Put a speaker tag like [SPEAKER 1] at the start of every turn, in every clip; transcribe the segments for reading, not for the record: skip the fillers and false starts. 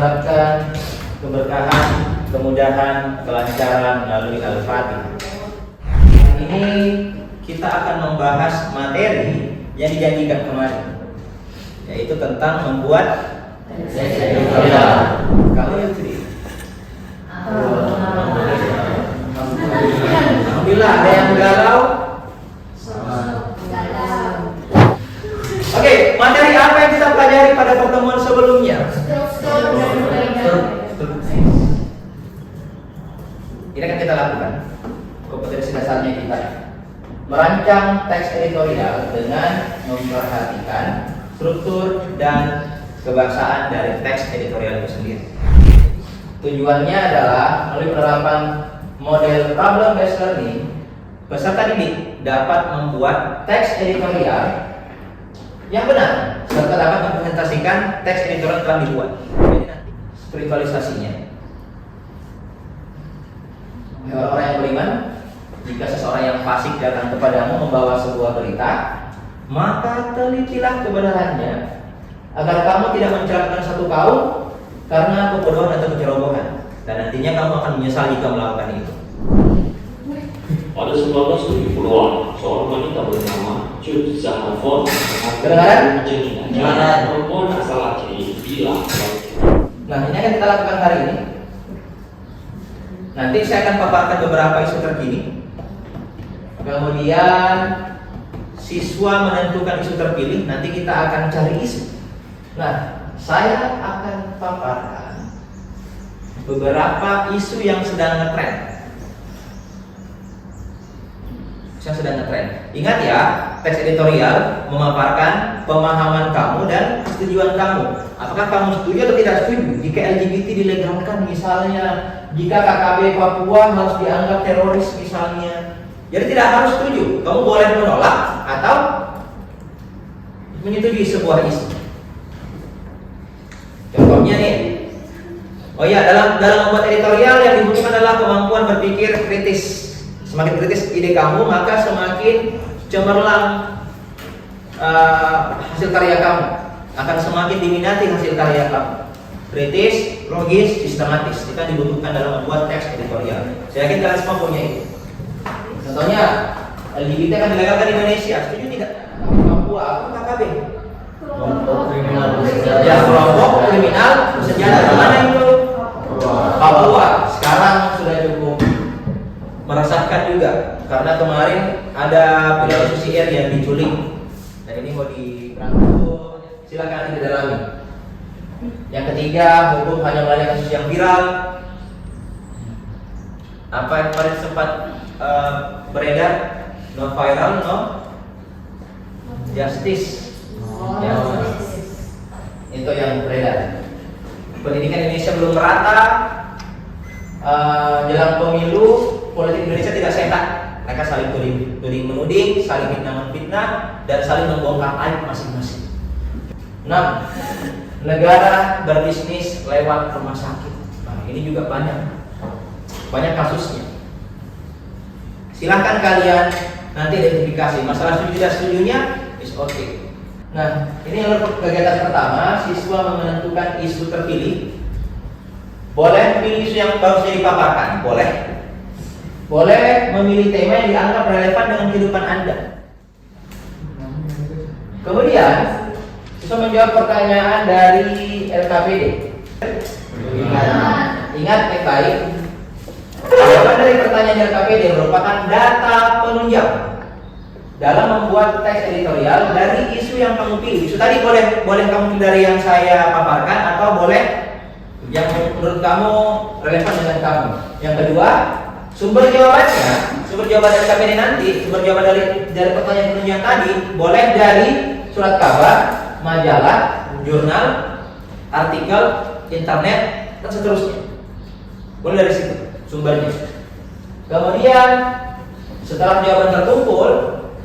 [SPEAKER 1] mengharapkan keberkahan, kemudahan, kelancaran melalui Al-Fatihah. Ini kita akan membahas materi yang dijanjikan kemarin, yaitu tentang membuat teks editorial. Kalau yang sendiri, alhamdulillah ada yang galau. Oke, materi apa yang kita pelajari pada pertemuan sebelumnya? Ini akan kita lakukan. Kompetensi dasarnya kita merancang teks editorial dengan memperhatikan struktur dan kebangsaan dari teks editorial itu sendiri. Tujuannya adalah melalui penerapan model problem based learning, peserta didik dapat membuat teks editorial yang benar serta dapat mempresentasikan teks editorial yang telah dibuat. Jadi nanti spiritualisasinya. Orang-orang yang beriman, jika seseorang yang fasik datang kepadamu membawa sebuah berita, maka telitilah kebenarannya agar kamu tidak mencelakakan satu kaum karena kebodohan atau kecerobohan, dan nantinya kamu akan menyesal jika melakukan itu.
[SPEAKER 2] Pada 1970-an, seorang wanita bernama Jud Zahavon
[SPEAKER 1] Kedengaran?
[SPEAKER 2] perempuan asal Aceh bilang.
[SPEAKER 1] Nah, ini akan kita lakukan hari ini. Nanti saya akan paparkan beberapa isu terkini. Kemudian siswa menentukan isu terpilih. Nanti kita akan cari isu. Nah, saya akan paparkan beberapa isu yang sedang ngetrend. Ingat ya, teks editorial memaparkan pemahaman kamu dan kesetujuan kamu. Apakah kamu setuju atau tidak setuju jika LGBT dilegalkan misalnya, jika KKB Papua harus dianggap teroris misalnya. Jadi tidak harus setuju, kamu boleh menolak atau menyetujui sebuah isu. Contohnya nih, oh ya, dalam membuat editorial yang dibutuhkan adalah kemampuan berpikir kritis. Semakin kritis ide kamu, maka semakin cemerlang hasil karya kamu, akan semakin diminati hasil karya kamu. Kritis, logis, sistematis kita dibutuhkan dalam membuat teks editorial. Saya yakin kalian semua punya itu. Contohnya, LGBT akan dilegalkan di Indonesia, setuju tidak? Papua, apa KKB?
[SPEAKER 3] Kelompok kriminal
[SPEAKER 1] Ya, kelompok kriminal bersenjata. Mana itu? Papua. Sekarang sudah cukup meresahkan juga, karena kemarin ada pilot Susi Air yang diculik dan ini mau diberangkut. Silakan nanti didalami. Yang ketiga, hukum hanya melayani kasus yang viral. Apa yang kemarin sempat beredar, no viral, no justice. Ya, itu yang beredar. Pendidikan Indonesia belum merata. Jelang pemilu, politik Indonesia tidak sehat. Mereka saling tuding menuding, saling fitnah, dan saling membongkar aib masing-masing. 6. Negara berbisnis lewat rumah sakit. Nah, ini juga banyak kasusnya. Silahkan kalian nanti identifikasi masalah setuju tidak setujunya, is okay. Nah, ini adalah kegiatan pertama, siswa menentukan isu terpilih. Boleh pilih isu yang baru saja dipaparkan, boleh. Boleh memilih tema yang dianggap relevan dengan kehidupan Anda. Kemudian, siswa menjawab pertanyaan dari LKPD. Ingat baik. Jawaban dari pertanyaan LKPD merupakan data penunjang dalam membuat teks editorial dari isu yang kamu pilih. Isu tadi boleh kamu pilih dari yang saya paparkan atau boleh yang menurut kamu relevan dengan kamu. Yang kedua, sumber jawaban dari KPD nanti, sumber jawaban dari pertanyaan penunjang tadi boleh dari surat kabar, majalah, jurnal, artikel, internet, dan seterusnya. Boleh dari situ sumbernya. Kemudian setelah jawaban terkumpul,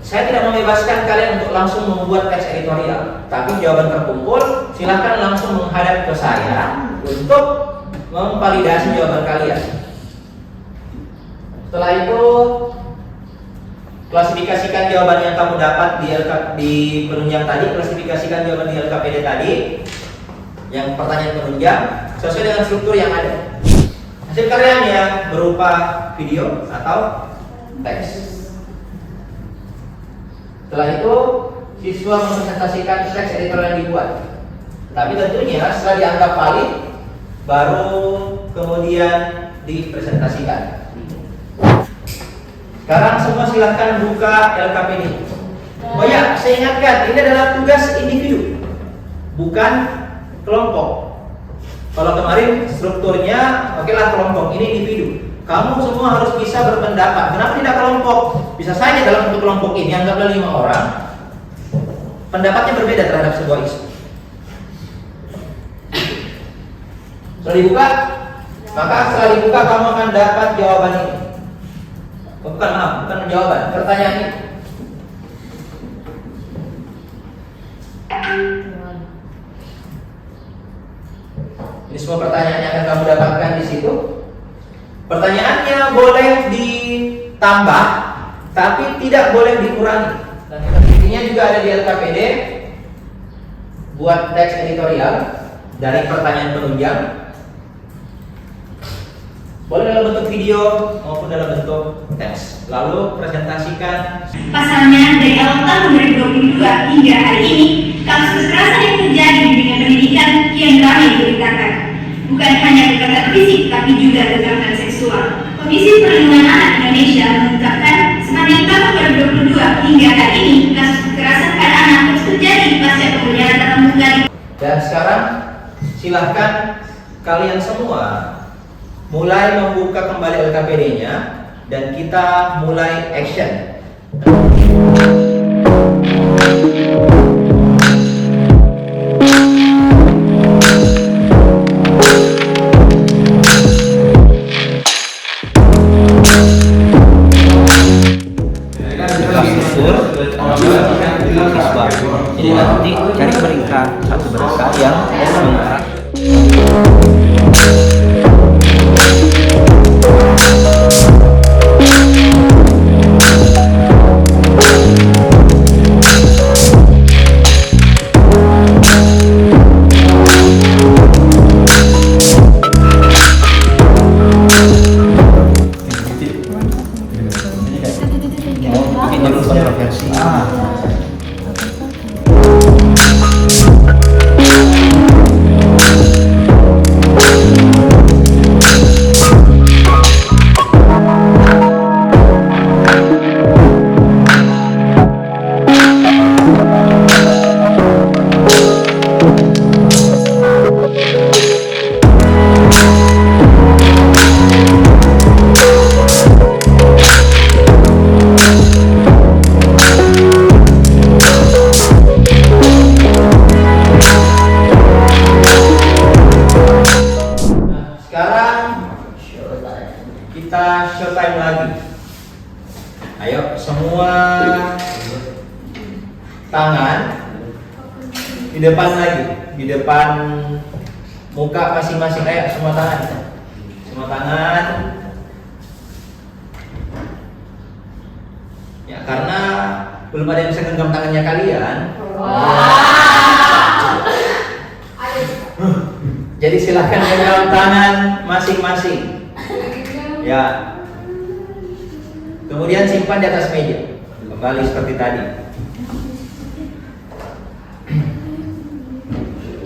[SPEAKER 1] saya tidak membebaskan kalian untuk langsung membuat teks editorial, tapi jawaban terkumpul, silahkan langsung menghadap ke saya untuk memvalidasi jawaban kalian. Setelah itu, klasifikasikan jawaban yang kamu dapat di penunjang tadi, klasifikasikan jawaban di LKPD tadi, yang pertanyaan penunjang, sesuai dengan struktur yang ada. Hasil karyanya berupa video atau teks. Setelah itu siswa mempresentasikan teks editor yang dibuat. Tapi tentunya setelah dianggap valid, baru kemudian dipresentasikan. Sekarang semua silahkan buka LKPD. Oh ya, saya ingatkan, ini adalah tugas individu, bukan kelompok. Kalau kemarin strukturnya, oke lah kelompok, ini individu. Kamu semua harus bisa berpendapat. Kenapa tidak kelompok? Bisa saja dalam satu kelompok ini, anggaplah 5 orang, pendapatnya berbeda terhadap sebuah isu. Setelah dibuka, maka setelah dibuka kamu akan dapat jawaban ini. Bukan jawaban, pertanyaan ini. Ini semua pertanyaan yang akan kamu dapatkan di situ. Pertanyaannya boleh ditambah, tapi tidak boleh dikurangi. Dan intinya juga ada di LKPD. Buat teks editorial dari pertanyaan penunjang. Boleh dalam bentuk video maupun dalam bentuk teks. Lalu presentasikan.
[SPEAKER 4] Pasalnya dari awal tahun 2022 hingga hari ini, kasus kekerasan yang terjadi di dunia pendidikan kian ramai diberitakan. Bukan hanya kekerasan fisik, tapi juga kekerasan seksual. Komisi Perlindungan Anak Indonesia mengungkapkan sepanjang tahun 2022 hingga hari ini, kasus kekerasan pada anak terus terjadi pasca pembelajaran tatap muka.
[SPEAKER 1] Dan sekarang silahkan kalian semua mulai membuka kembali LKPD-nya dan kita mulai action.
[SPEAKER 5] Jadi nanti cari berita satu berita yang mengarah. Bikin jalur kontroversi.
[SPEAKER 1] Kita showtime lagi. Ayo semua tangan di depan lagi, di depan muka masing-masing. Ayo semua tangan, semua tangan. Ya karena belum ada yang bisa genggam tangannya kalian. Jadi silahkan genggam tangan masing-masing. Ya. Kemudian simpan di atas meja. Kembali seperti tadi.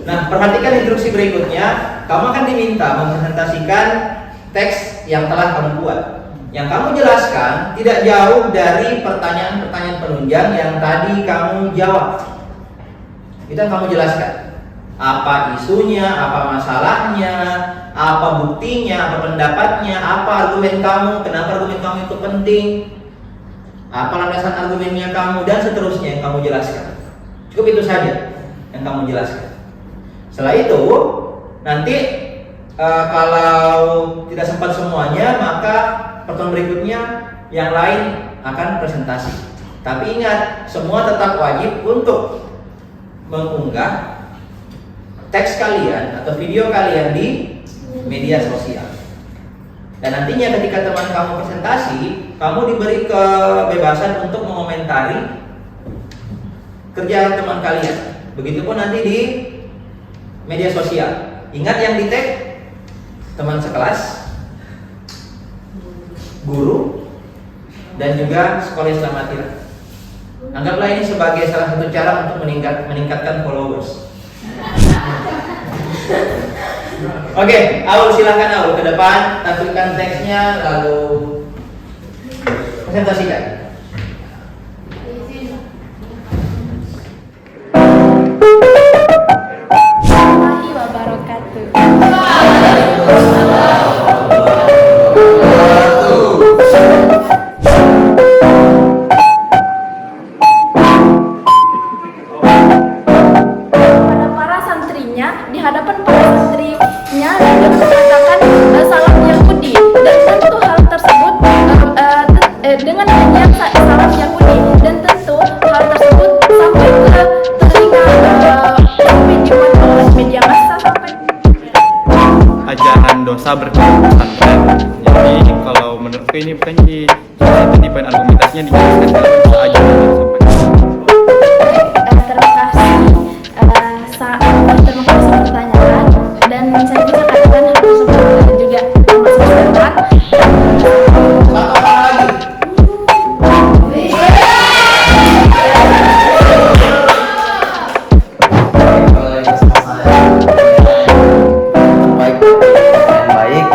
[SPEAKER 1] Nah, perhatikan instruksi berikutnya. Kamu akan diminta mempresentasikan teks yang telah kamu buat. Yang kamu jelaskan tidak jauh dari pertanyaan-pertanyaan penunjang yang tadi kamu jawab. Itu yang kamu jelaskan. Apa isunya, apa masalahnya, apa buktinya, apa pendapatnya, apa argumen kamu, kenapa argumen kamu itu penting, apa landasan argumennya kamu, dan seterusnya yang kamu jelaskan. Cukup itu saja yang kamu jelaskan. Setelah itu, nanti kalau tidak sempat semuanya, maka pertemuan berikutnya yang lain akan presentasi. Tapi ingat, semua tetap wajib untuk mengunggah teks kalian atau video kalian di media sosial. Dan nantinya ketika teman kamu presentasi, kamu diberi kebebasan untuk mengomentari kerja teman kalian. Begitupun nanti di media sosial. Ingat yang di tag teman sekelas, guru, dan juga sekolah Islam Atira. Anggaplah ini sebagai salah satu cara untuk meningkatkan followers. Oke, Aul silakan Aul ke depan, tampilkan teksnya lalu presentasikan.
[SPEAKER 6] Warahmatullahi wabarakatuh. Pada para santrinya, di hadapan para santrinya dan mengatakan salam Yahudi, dan tentu hal tersebut dengan hanya salam Yahudi, dan tentu hal tersebut sampai ke telinga sampai dibuat oleh media massa sampai
[SPEAKER 7] ajaran dosa berkelompok pesantren. Jadi kalau menurutku ini bukan di poin argumentasinya dijelaskan dalam bahasa ajaran yang disampaikan.
[SPEAKER 6] terima kasih pertanyaan, dan saya bisa katakan hal tersebut juga termasuk sehat.
[SPEAKER 1] Satu orang lagi.
[SPEAKER 3] Kalau yang bersama saya baik dan baik.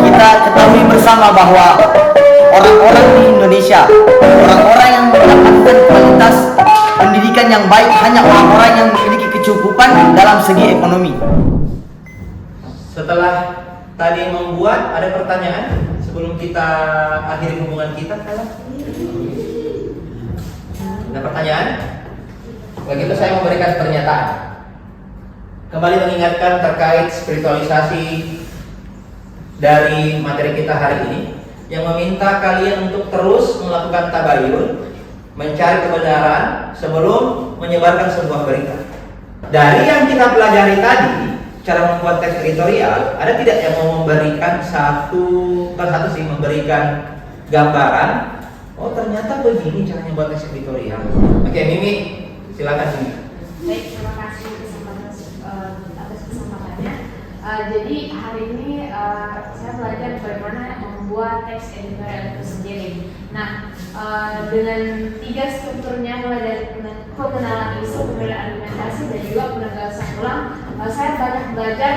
[SPEAKER 3] Kita ketahui bersama bahwa orang-orang di Indonesia, orang-orang yang mendapatkan kualitas pendidikan yang baik hanya orang-orang yang memiliki kecukupan dalam segi ekonomi.
[SPEAKER 1] Setelah tadi membuat, ada pertanyaan sebelum kita akhiri hubungan kita? Ada pertanyaan? Begitu saya memberikan pernyataan. Kembali mengingatkan terkait spiritualisasi dari materi kita hari ini, yang meminta kalian untuk terus melakukan tabayun, mencari kebenaran sebelum menyebarkan sebuah berita. Dari yang kita pelajari tadi, cara membuat teks editorial, ada tidak yang mau memberikan memberikan gambaran? Oh, ternyata begini caranya buat teks editorial. Oke, Mimi, silakan Mimi.
[SPEAKER 8] Baik, terima kasih atas kesempatannya. Jadi hari ini saya belajar bagaimana membuat teks editorial itu sendiri. Nah, dengan 3 strukturnya, mulai dari pengenalan isu, kemudian argumentasi, dan juga penegasan ulang, saya banyak belajar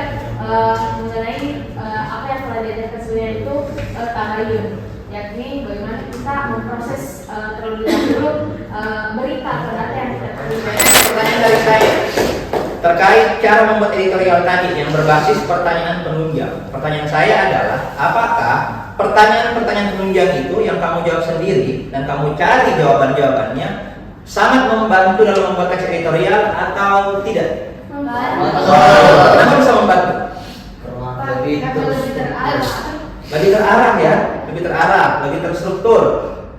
[SPEAKER 8] mengenai apa yang telah diajarkan sebelumnya itu tabayun, yakni bagaimana kita memproses terlebih dahulu berita terdata yang kita terlibat.
[SPEAKER 1] Pertanyaan dari saya terkait cara membuat editorial tadi yang berbasis pertanyaan penunjang. Pertanyaan saya adalah, apakah pertanyaan-pertanyaan penunjang itu yang kamu jawab sendiri dan kamu cari jawaban-jawabannya sangat membantu dalam membuat teks editorial atau tidak? Kenapa bisa membantu? Lebih terarah ya, lebih terarah, lebih terstruktur,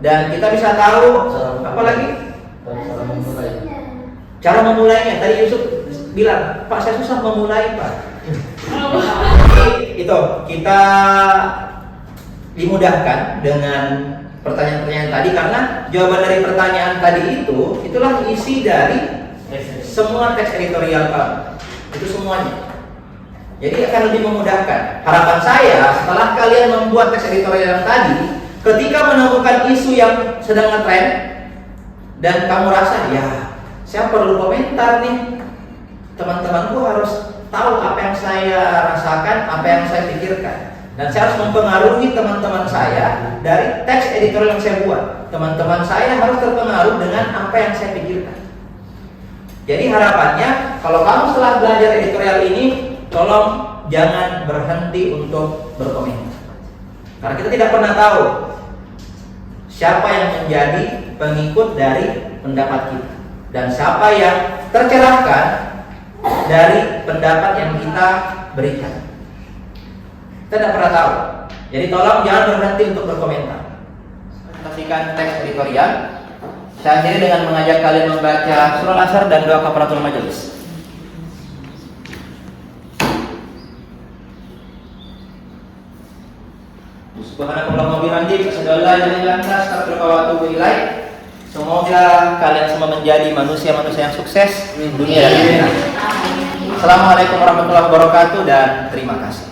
[SPEAKER 1] dan kita bisa tahu apa lagi? Cara memulainya. Tadi Yusuf bilang, Pak, saya susah memulai, Pak. Itu kita dimudahkan dengan pertanyaan-pertanyaan tadi, karena jawaban dari pertanyaan tadi itulah isi dari semua teks editorial kamu. Itu semuanya. Jadi akan lebih memudahkan. Harapan saya, setelah kalian membuat teks editorial yang tadi, ketika menemukan isu yang sedang ngetrend dan kamu rasa, ya, saya perlu komentar nih, teman-temanku harus tahu apa yang saya rasakan, apa yang saya pikirkan, dan saya harus mempengaruhi teman-teman saya dari teks editorial yang saya buat. Teman-teman saya harus terpengaruh dengan apa yang saya pikirkan. Jadi harapannya, kalau kamu setelah belajar editorial ini, tolong jangan berhenti untuk berkomentar, karena kita tidak pernah tahu siapa yang menjadi pengikut dari pendapat kita dan siapa yang tercerahkan dari pendapat yang kita berikan. Kita tidak pernah tahu. Jadi tolong jangan berhenti untuk berkomentar. Saksikan teks editorial. Saya akhiri dengan mengajak kalian membaca surah Al-Asr dan doa kafaratul majelis. Subhanakallahumma wa bihamdika asyhadu an la ilaha illa anta astaghfiruka wa atubu ilaik. Semoga kalian semua menjadi manusia-manusia yang sukses dunia dan akhirat. Assalamualaikum warahmatullahi wabarakatuh dan terima kasih.